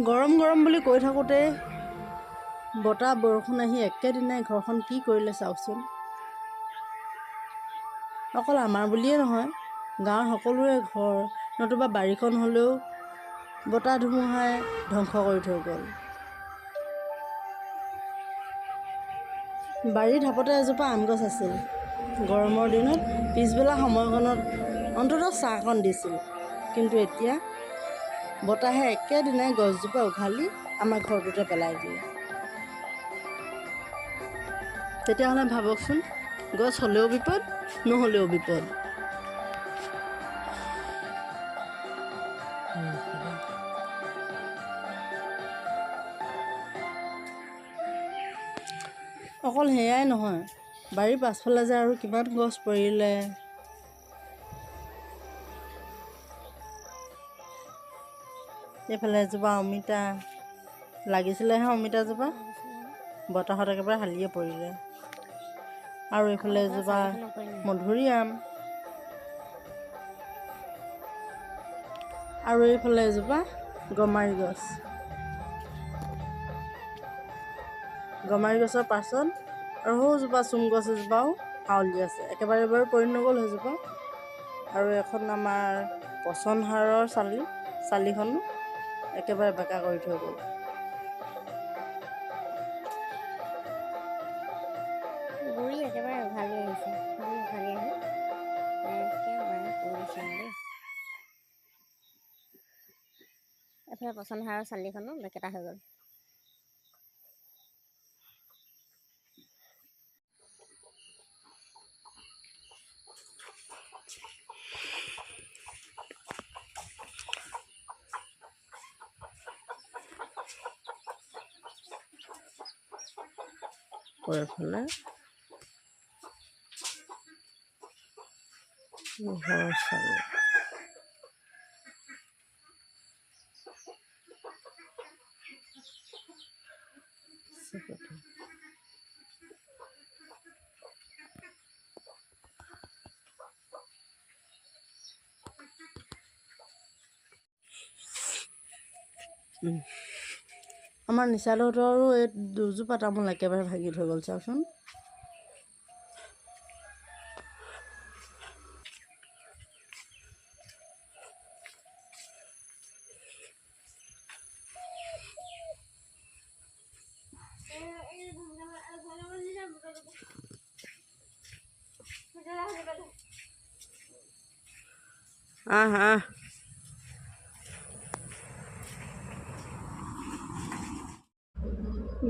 গৰম গৰম বুলি কৈ থাকোঁতে বতাহ বৰষুণ আহি একেদিনাই ঘৰখন কি কৰিলে চাওকচোন। অকল আমাৰ বুলিয়ে নহয়, গাঁৱৰ সকলোৰে ঘৰ নতুবা বাৰীখন হ'লেও বতাহ ধুমুহাই ধ্বংস কৰি থৈ গ'ল। বাৰীৰ ঢাপতে এজোপা আম গছ আছিল। গৰমৰ দিনত পিছবেলা সময়কণত অন্ততঃ ছাঁকণ দিছিল, কিন্তু এতিয়া বতাহে একেদিনাই গছজোপা উঘালি আমাৰ ঘৰটোতে পেলাই দিলে। তেতিয়াহ'লে ভাবকচোন, গছ হ'লেও বিপদ, নহ'লেও বিপদ। অকল সেয়াই নহয়, বাৰীৰ পাছফালে যে আৰু কিমান গছ পৰিলে। এইফালে এজোপা অমিতা লাগিছিলেহে, অমিতাজোপা বতাহত একেবাৰে হালিয়ে পৰিলে। আৰু এইফালে এজোপা মধুৰিআম, আৰু এইফালে এজোপা গমাৰি গছ। গমাৰি গছৰ পাছত আৰু সৌজোপা চোম গছ এজোপাও হাউলি আছে। একেবাৰে পৰি নগ'ল সেইজোপা। আৰু এখন আমাৰ পচন সাৰৰ চালিখনো একেবাৰে বেকা কৰি থৈ গ'ল। গুৰি একেবাৰে উঘালি আহিছে, গুৰি উঘালি আহি একেবাৰে পৰিছে দেই। এফালে পচন সাৰৰ চালিখনো বেকেটা হৈ গ'ল। এইফালে ঘৰ চালি। আমাৰ নিচাদহঁতৰো এই দুজোপা তামোল একেবাৰে ভাগি থৈ গ'ল, চাওকচোন।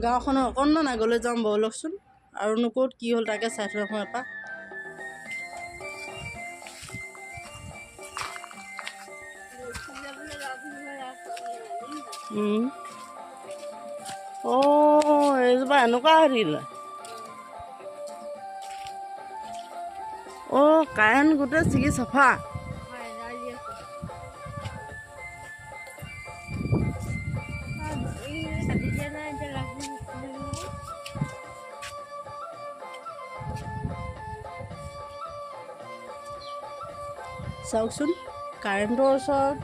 গাঁওখনৰ অকণমান আগলৈ যাওঁ ব'লকচোন, আৰুনো ক'ত কি হ'ল তাকে চাই থৈ আহোঁ এপাক। এইজোপা এনেকুৱা হৈ থাকিলে। কাৰেণ্ট গোটেই ছিগি চাফা। চাওকচোন, কাৰেণ্টৰ ওচৰত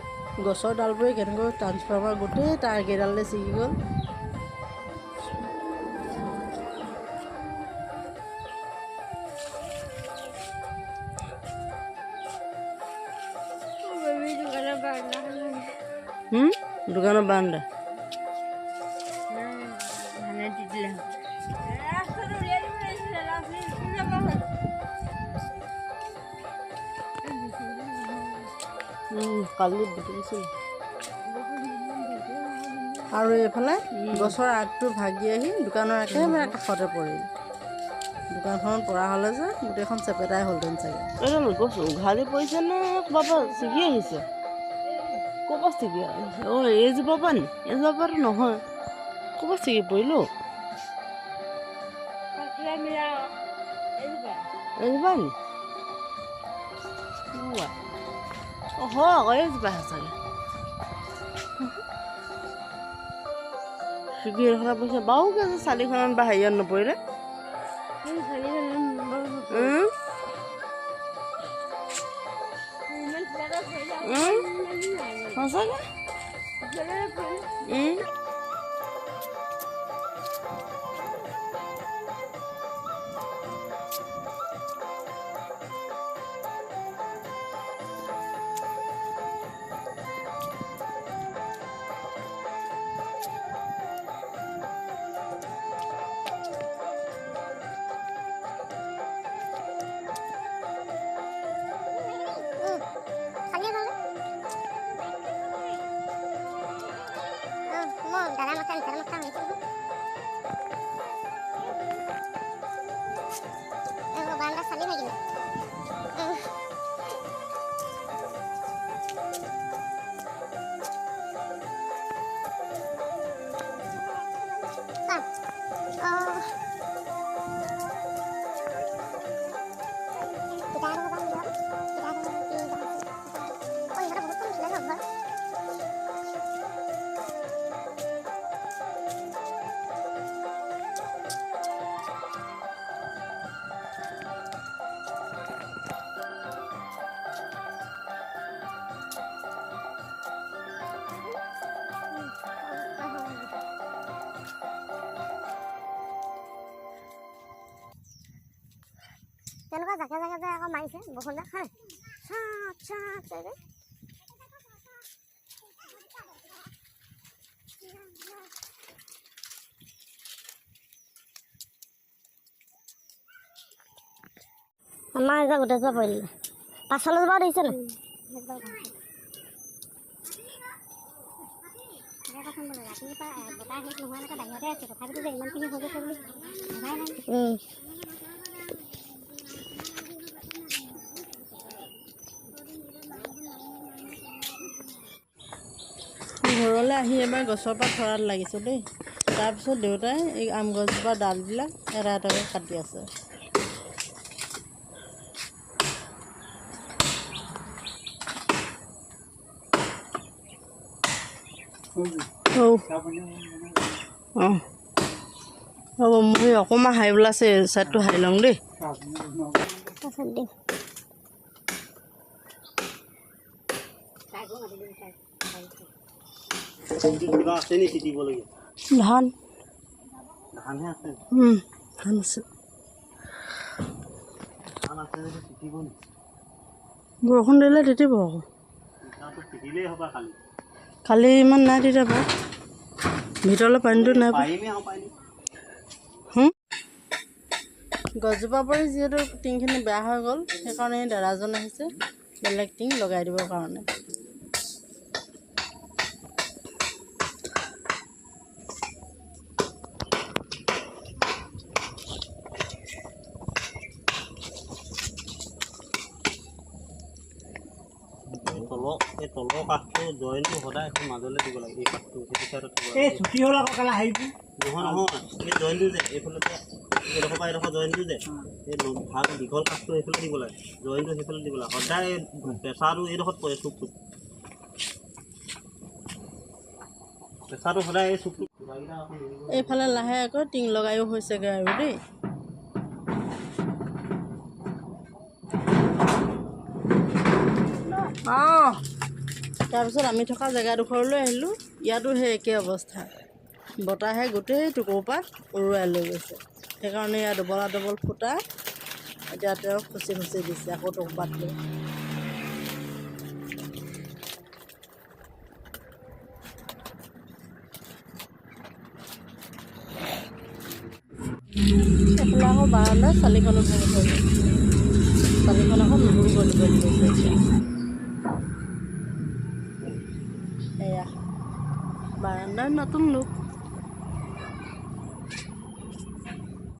গছৰ ডালবোৰে কেনেকৈ ট্ৰান্সফৰ্মাৰ গোটেই তাৰ কেইডাললৈ ছিগি গ'ল। দোকানৰ বাৰান্দা কালি দেখিছিল। আৰু এইফালে গছৰ আগটো ভাগি আহি দোকানৰ একেবাৰে কাষতে পৰিল। দোকানখনত পৰা হ'লে যে গোটেইখন চেপেটাই হ'লহেঁতেন চাগে। এইডাল গছ উঘালি পৰিছে নে ক'ৰবাৰ পৰা ছিগি আহিছে? ক'ৰ পৰা ছিগি আহিছে? এইজোপা পৰা নি? এইজোপা পৰাটো নহয়, ক'ৰ পৰা ছিগি পৰিল? এইজোপা নি? হয় আকৌ, এইজোপা চাগে ছিগি ৰখা পৰিছে বাৰু। যে চালিখনত বা হেৰিয়াত নপৰিলে। সঁচাকৈ তেনেকুৱা জাকে জাকে যে আকৌ মাৰিছে বৰষুণ যাক হয় চাপ চাপ চাই আমাৰ এতিয়া গোটেই যোৱা পৰিলে পাছলৈ যাব দেখিছে নাই ৰাতিপুৱা বতাহ শেষ নোহোৱালৈকে বাহিৰতে আছে তথাপিতো যে ইমানখিনি হৈ গৈছে বুলি ভবাই নাই ঘৰলৈ আহি এবাৰ গছৰ পৰা খৰাত লাগিছোঁ দেই। তাৰপিছত দেউতাই এই আম গছজোপা ডালবিলাক এটা এটাকৈ কাটি আছে। অঁ হ'ব মই অকণমান হাই বোলা আছে ছাইডটো হাই লওঁ দেই। ধান ধান আছে বৰষুণ দিলে তিতিব আকৌ কালি ইমান নাই তিতাব ভিতৰলৈ পানীটো নাই গছজোপা পৰি যিহেতু টিংখিনি বেয়া হৈ গ'ল সেইকাৰণে এই দাদাজন আহিছে বেলেগ টিং লগাই দিবৰ কাৰণে। তলৰ কাঠটো জইনটো সদায় এখন মাজলৈ দিব লাগে এই কাঠটো সেইটো চাইডত এই ছুটি হ'ল আকৌ কালা হেৰিটো নহয় এই জইনটো যে এইফালে এডোখৰ পৰা এডোখৰ জইনটো যে এই ভাল দীঘল কাঠটো সেইফালে দিব লাগে জইনটো সেইফালে দিব লাগে সদায় প্ৰেছাৰটো এইডোখৰত পৰে চুকটোত প্ৰেছাৰটো সদায় এই চুকটোত এইফালে লাহে আকৌ টিং লগায়ো হৈছেগৈ আৰু দেই। অঁ তাৰপিছত আমি থকা জেগাডোখৰলৈ আহিলোঁ। ইয়াতো সেই একে অৱস্থা বতাহে গোটেই টুকুৰপাত উৰুৱাই লৈ গৈছে সেইকাৰণে ইয়াত ডবলা ডবল ফুটা এতিয়া তেওঁ খুচি খুচি দিছে আকৌ টুকুৰপাত লৈ। এইফালে আকৌ বাৰান্দাত চালিখনো ভাঙি থৈছে চালিখন আকৌ নুগুৰি গলি গলি গৈছে এতিয়া। এয়া বাৰান্দাৰ নতুন লোক